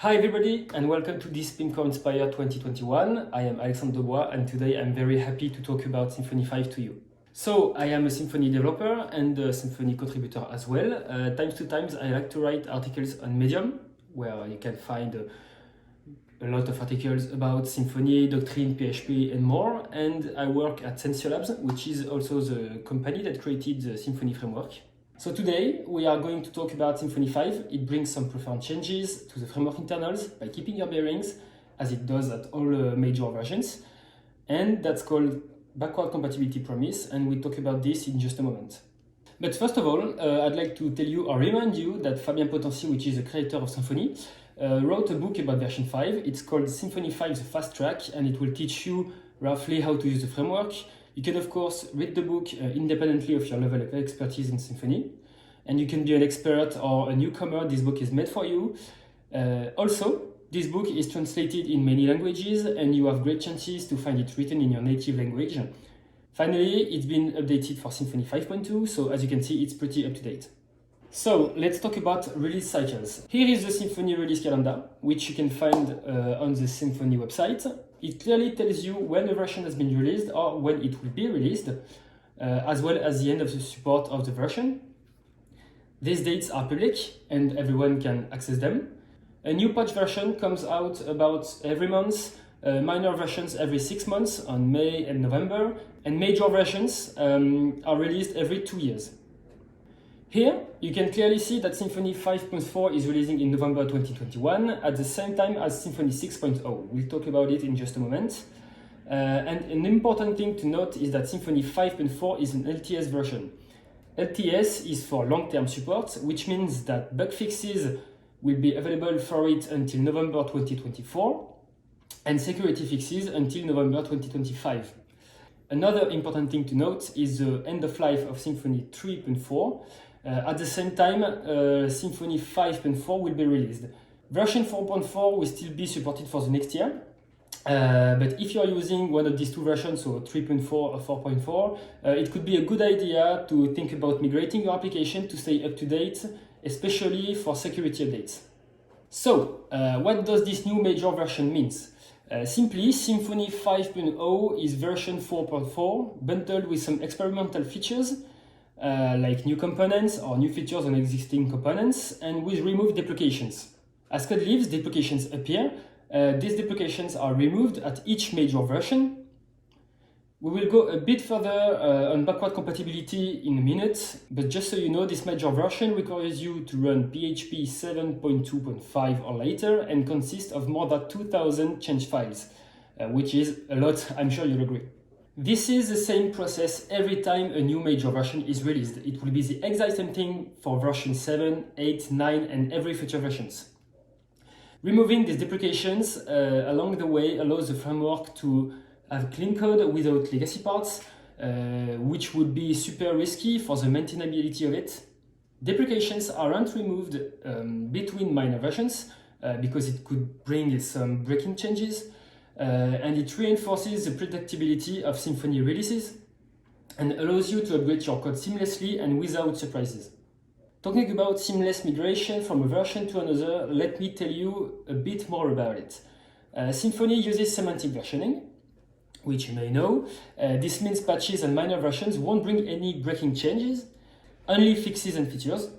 Hi everybody and welcome to this Pimcore Inspire 2021. I am Alexandre Debois and today I'm very happy to talk about Symfony 5 to you. So I am a Symfony developer and a Symfony contributor as well. Times to times I like to write articles on Medium where you can find a lot of articles about Symfony, Doctrine, PHP and more. And I work at Sensio Labs, which is also the company that created the Symfony framework. So today we are going to talk about Symfony 5. It brings some profound changes to the framework internals by keeping your bearings, as it does at all major versions. And that's called backward compatibility promise, and we'll talk about this in just a moment. But first of all, I'd like to tell you or remind you that Fabien Potency, which is the creator of Symfony, wrote a book about version 5. It's called Symfony 5 The Fast Track, and it will teach you roughly how to use the framework. You can, of course, read the book independently of your level of expertise in Symfony. And you can be an expert or a newcomer. This book is made for you. Also, this book is translated in many languages and you have great chances to find it written in your native language. Finally, it's been updated for Symfony 5.2, so as you can see, it's pretty up to date. So let's talk about release cycles. Here is the Symfony release calendar, which you can find on the Symfony website. It clearly tells you when a version has been released or when it will be released, as well as the end of the support of the version. These dates are public and everyone can access them. A new patch version comes out about every month, minor versions every 6 months on May and November, and major versions are released every 2 years. Here, you can clearly see that Symfony 5.4 is releasing in November 2021 at the same time as Symfony 6.0. We'll talk about it in just a moment. And an important thing to note is that Symfony 5.4 is an LTS version. LTS is for long-term support, which means that bug fixes will be available for it until November 2024 and security fixes until November 2025. Another important thing to note is the end of life of Symfony 3.4. At the same time, Symfony 5.4 will be released. Version 4.4 will still be supported for the next year. But if you're using one of these two versions, so 3.4 or 4.4, it could be a good idea to think about migrating your application to stay up to date, especially for security updates. So, what does this new major version mean? Simply, Symfony 5.0 is version 4.4 bundled with some experimental features like new components or new features on existing components and with removed deprecations. As code leaves, deprecations appear. These deprecations are removed at each major version. We will go a bit further on backward compatibility in a minute, but just so you know, this major version requires you to run PHP 7.2.5 or later and consists of more than 2,000 change files, which is a lot, I'm sure you'll agree. This is the same process every time a new major version is released. It will be the exact same thing for version 7, 8, 9 and every future versions. Removing these deprecations along the way allows the framework to have clean code without legacy parts, which would be super risky for the maintainability of it. Deprecations aren't removed between minor versions because it could bring some breaking changes, and it reinforces the predictability of Symfony releases and allows you to upgrade your code seamlessly and without surprises. Talking about seamless migration from a version to another, let me tell you a bit more about it. Symfony uses semantic versioning, which you may know. This means patches and minor versions won't bring any breaking changes, only fixes and features.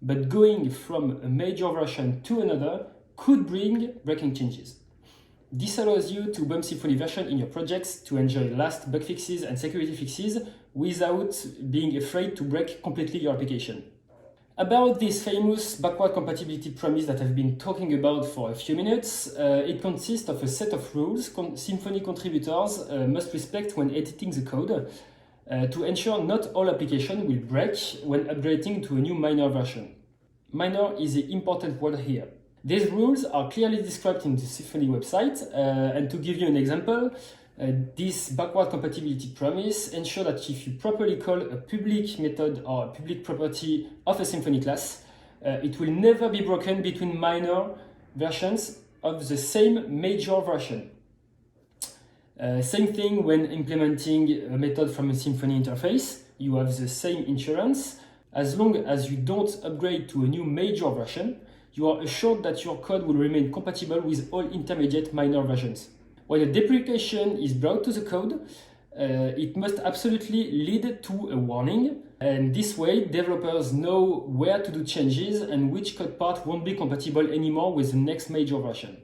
But going from a major version to another could bring breaking changes. This allows you to bump Symfony version in your projects to enjoy last bug fixes and security fixes without being afraid to break completely your application. About this famous backward compatibility promise that I've been talking about for a few minutes, it consists of a set of rules Symfony contributors must respect when editing the code to ensure not all applications will break when upgrading to a new minor version. Minor is the important word here. These rules are clearly described in the Symfony website, and to give you an example, this backward compatibility promise ensures that if you properly call a public method or a public property of a Symfony class, it will never be broken between minor versions of the same major version. Same thing when implementing a method from a Symfony interface. You have the same insurance as long as you don't upgrade to a new major version. you are assured that your code will remain compatible with all intermediate minor versions. When a deprecation is brought to the code, it must absolutely lead to a warning, and this way developers know where to do changes and which code part won't be compatible anymore with the next major version.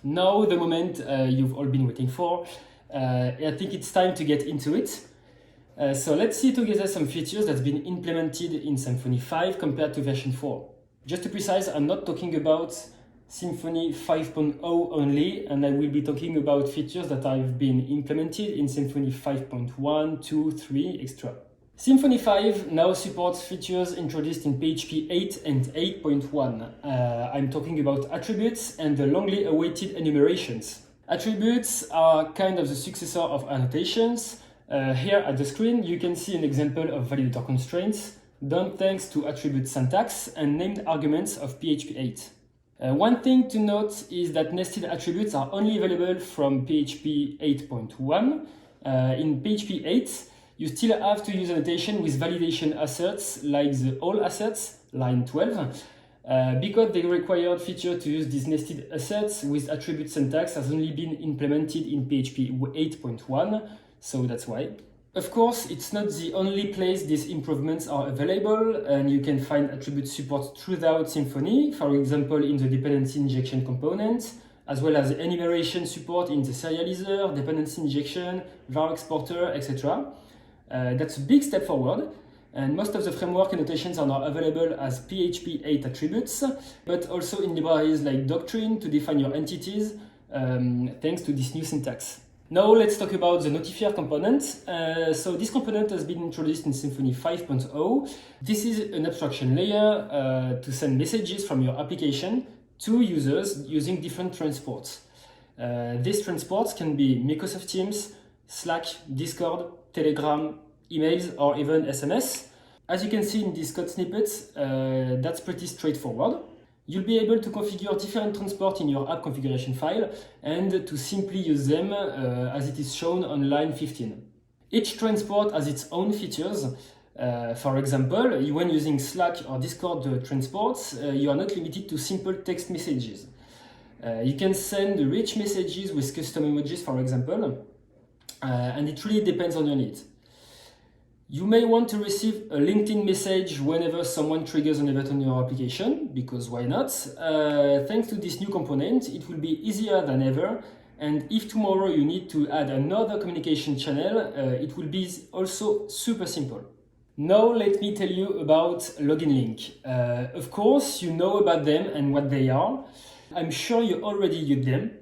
Now the moment you've all been waiting for. I think it's time to get into it. So let's see together some features that's been implemented in Symfony 5 compared to version 4. Just to be precise, I'm not talking about Symfony 5.0 only, and I will be talking about features that have been implemented in Symfony 5.1, 2, 3, etc. Symfony 5 now supports features introduced in PHP 8 and 8.1. I'm talking about attributes and the longly awaited enumerations. Attributes are kind of the successor of annotations. Here at the screen, you can see an example of validator constraints done thanks to attribute syntax and named arguments of PHP 8. One thing to note is that nested attributes are only available from PHP 8.1. In PHP 8, you still have to use annotation with validation asserts like the all asserts, line 12, because the required feature to use these nested asserts with attribute syntax has only been implemented in PHP 8.1, so that's why. Of course, it's not the only place these improvements are available, and you can find attribute support throughout Symfony, for example in the dependency injection component, as well as enumeration support in the serializer, dependency injection, var exporter, etc. That's a big step forward, and most of the framework annotations are now available as PHP 8 attributes, but also in libraries like Doctrine to define your entities, thanks to this new syntax. Now let's talk about the Notifier component. So this component has been introduced in Symfony 5.0. This is an abstraction layer to send messages from your application to users using different transports. These transports can be Microsoft Teams, Slack, Discord, Telegram, emails, or even SMS. As you can see in these code snippets, that's pretty straightforward. You'll be able to configure different transport in your app configuration file and to simply use them as it is shown on line 15. Each transport has its own features. For example, when using Slack or Discord transports, you are not limited to simple text messages. You can send rich messages with custom emojis, for example, and it really depends on your needs. You may want to receive a LinkedIn message whenever someone triggers an event on your application, because why not? Thanks to this new component, it will be easier than ever, and if tomorrow you need to add another communication channel, it will be also super simple. Now let me tell you about Login Link. Of course, you know about them and what they are. I'm sure you already use them.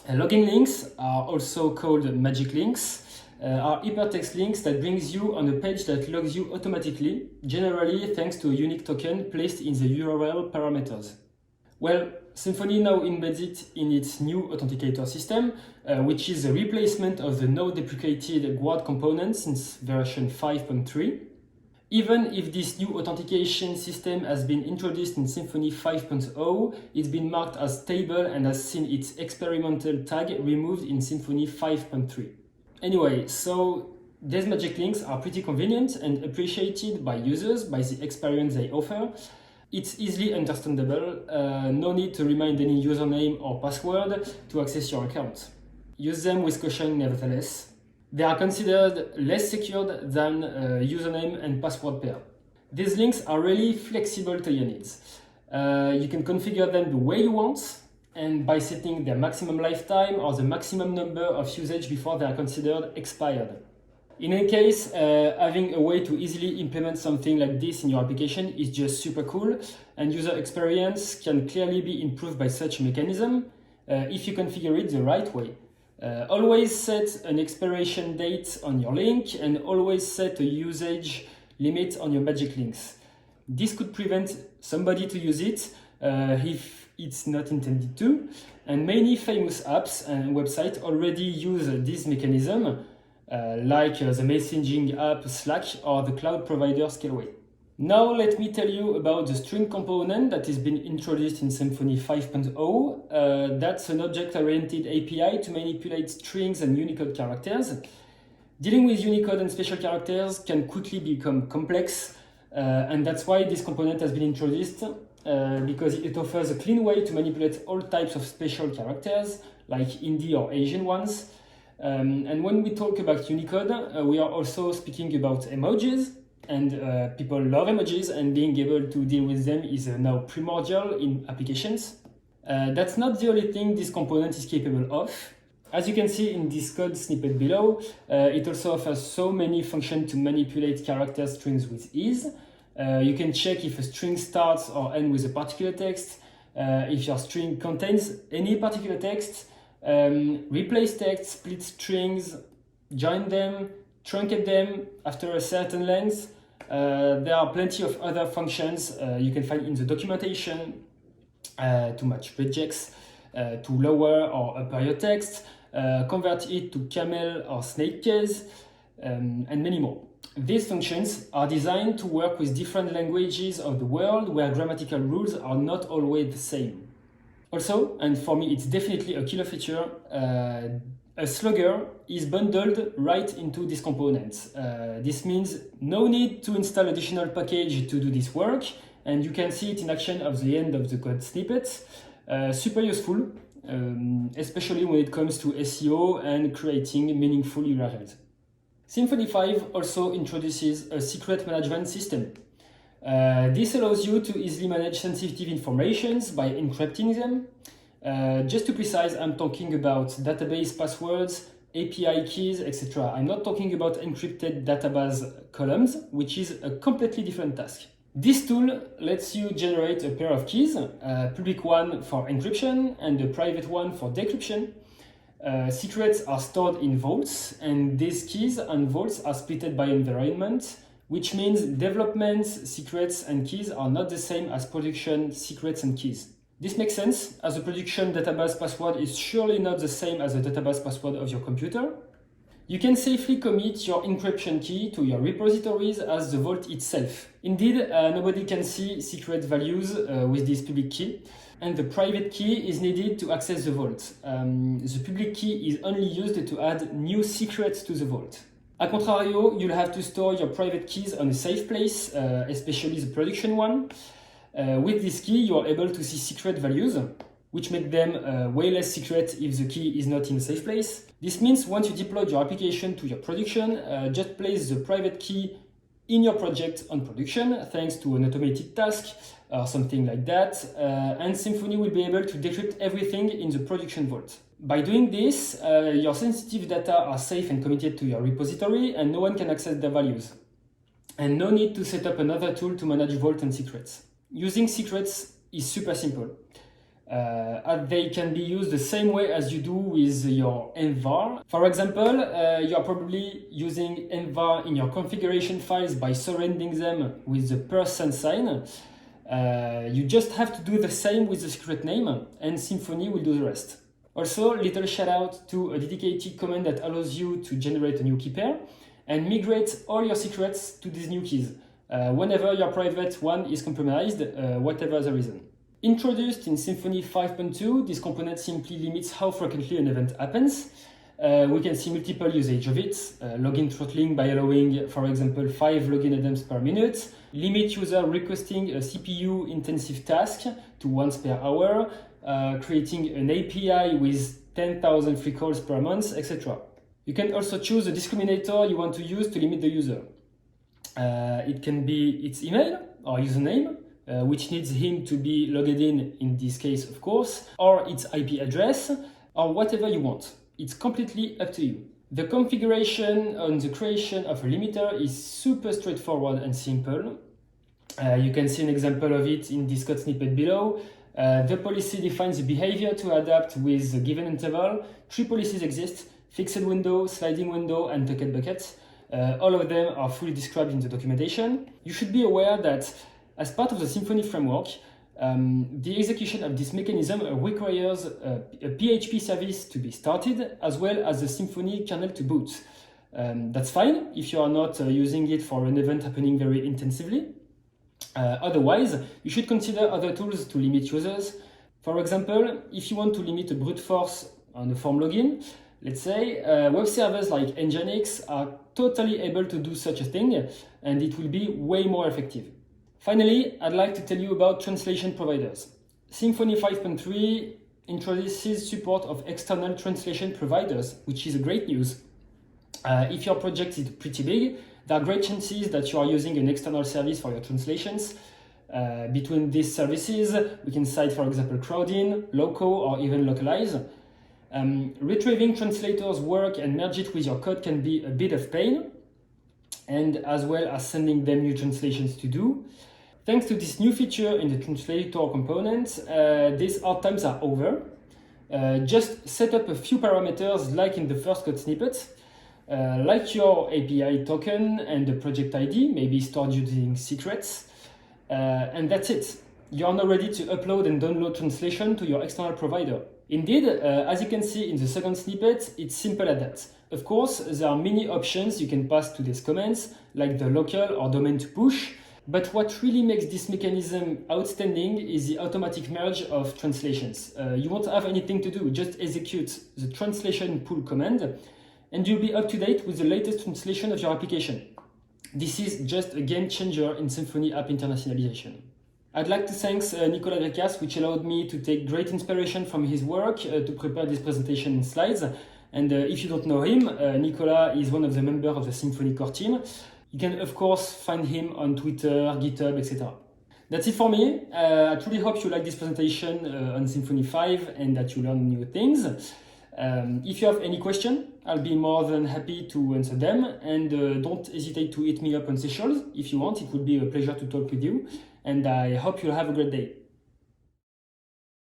Login links are also called magic links. Are hypertext links that brings you on a page that logs you automatically, generally thanks to a unique token placed in the URL parameters. Well, Symfony now embeds it in its new authenticator system, which is a replacement of the now deprecated Guard component since version 5.3. Even if this new authentication system has been introduced in Symfony 5.0, it's been marked as stable and has seen its experimental tag removed in Symfony 5.3. Anyway, so these magic links are pretty convenient and appreciated by users by the experience they offer. It's easily understandable, no need to remind any username or password to access your account. Use them with caution nevertheless. They are considered less secured than username and password pair. These links are really flexible to your needs. You can configure them the way you want, and by setting their maximum lifetime or the maximum number of usage before they are considered expired. In any case, having a way to easily implement something like this in your application is just super cool, and user experience can clearly be improved by such a mechanism if you configure it the right way. Always set an expiration date on your link, and always set a usage limit on your magic links. This could prevent somebody to use it if it's not intended to, and many famous apps and websites already use this mechanism, like the messaging app Slack or the cloud provider Scaleway. Now let me tell you about the string component that has been introduced in Symfony 5.0. That's an object-oriented API to manipulate strings and Unicode characters. Dealing with Unicode and special characters can quickly become complex, and that's why this component has been introduced. because it offers a clean way to manipulate all types of special characters, like Hindi or Asian ones. And when we talk about Unicode, we are also speaking about emojis, and people love emojis, and being able to deal with them is now primordial in applications. That's not the only thing this component is capable of. As you can see in this code snippet below, it also offers so many functions to manipulate character strings with ease. You can check if a string starts or ends with a particular text, if your string contains any particular text, replace text, split strings, join them, truncate them after a certain length. There are plenty of other functions you can find in the documentation to match regex, to lower or upper your text, convert it to camel or snake case, and many more. These functions are designed to work with different languages of the world where grammatical rules are not always the same. Also, and for me it's definitely a killer feature, a Slugger is bundled right into this component. This means no need to install additional package to do this work, and you can see it in action at the end of the code snippet. Super useful, especially when it comes to SEO and creating meaningful URLs. Symfony 5 also introduces a secret management system. This allows you to easily manage sensitive informations by encrypting them. Just to precise, I'm talking about database passwords, API keys, etc. I'm not talking about encrypted database columns, which is a completely different task. This tool lets you generate a pair of keys, a public one for encryption and a private one for decryption. Secrets are stored in vaults, and these keys and vaults are splitted by environment, which means development secrets and keys are not the same as production secrets and keys. This makes sense, as a production database password is surely not the same as the database password of your computer. You can safely commit your encryption key to your repositories as the vault itself. Indeed, nobody can see secret values with this public key, and the private key is needed to access the vault. The public key is only used to add new secrets to the vault. A contrario, you'll have to store your private keys on a safe place, especially the production one. With this key, you are able to see secret values, which make them way less secret if the key is not in a safe place. This means once you deploy your application to your production, just place the private key in your project on production, thanks to an automated task or something like that, and Symfony will be able to decrypt everything in the production vault. By doing this, your sensitive data are safe and committed to your repository, and no one can access their values. And no need to set up another tool to manage vault and secrets. Using secrets is super simple. They can be used the same way as you do with your envar. For example, you are probably using envar in your configuration files by surrounding them with the %sign. You just have to do the same with the secret name, and Symfony will do the rest. Also, little shout out to a dedicated command that allows you to generate a new key pair and migrate all your secrets to these new keys whenever your private one is compromised, whatever the reason. Introduced in Symfony 5.2, this component simply limits how frequently an event happens. We can see multiple usage of it, login throttling by allowing, for example, 5 login attempts per minute, limit user requesting a CPU intensive task to once per hour, creating an API with 10,000 free calls per month, etc. You can also choose a discriminator you want to use to limit the user. It can be its email or username, which needs him to be logged in this case, of course, or its IP address, or whatever you want. It's completely up to you. The configuration on the creation of a limiter is super straightforward and simple. You can see an example of it in this code snippet below. The policy defines the behavior to adapt with a given interval. 3 policies exist: fixed window, sliding window, and tucked bucket. All of them are fully described in the documentation. You should be aware that as part of the Symfony framework, the execution of this mechanism requires a PHP service to be started, as well as the Symfony kernel to boot. That's fine if you are not using it for an event happening very intensively. Otherwise, you should consider other tools to limit users. For example, if you want to limit a brute force on a form login, let's say, web servers like Nginx are totally able to do such a thing, and it will be way more effective. Finally, I'd like to tell you about translation providers. Symfony 5.3 introduces support of external translation providers, which is a great news. If your project is pretty big, there are great chances that you are using an external service for your translations. Between these services, we can cite, for example, Crowdin, Loco, or even Localize. Retrieving translators' work and merge it with your code can be a bit of pain, and as well as sending them new translations to do. Thanks to this new feature in the translator component, these hard times are over. Just set up a few parameters like in the first code snippet, like your API token and the project ID, maybe stored using secrets, and that's it. You are now ready to upload and download translation to your external provider. Indeed, as you can see in the second snippet, it's simple as that. Of course, there are many options you can pass to these commands, like the local or domain to push, but what really makes this mechanism outstanding is the automatic merge of translations. You won't have anything to do, just execute the translation pull command, and you'll be up to date with the latest translation of your application. This is just a game changer in Symfony app internationalization. I'd like to thank Nicolas Grecas, which allowed me to take great inspiration from his work to prepare this presentation in slides. And if you don't know him, Nicolas is one of the members of the Symfony core team. You can, of course, find him on Twitter, GitHub, etc. That's it for me. I truly hope you like this presentation on Symfony 5 and that you learn new things. If you have any question, I'll be more than happy to answer them. And don't hesitate to hit me up on socials if you want. It would be a pleasure to talk with you. And I hope you'll have a great day.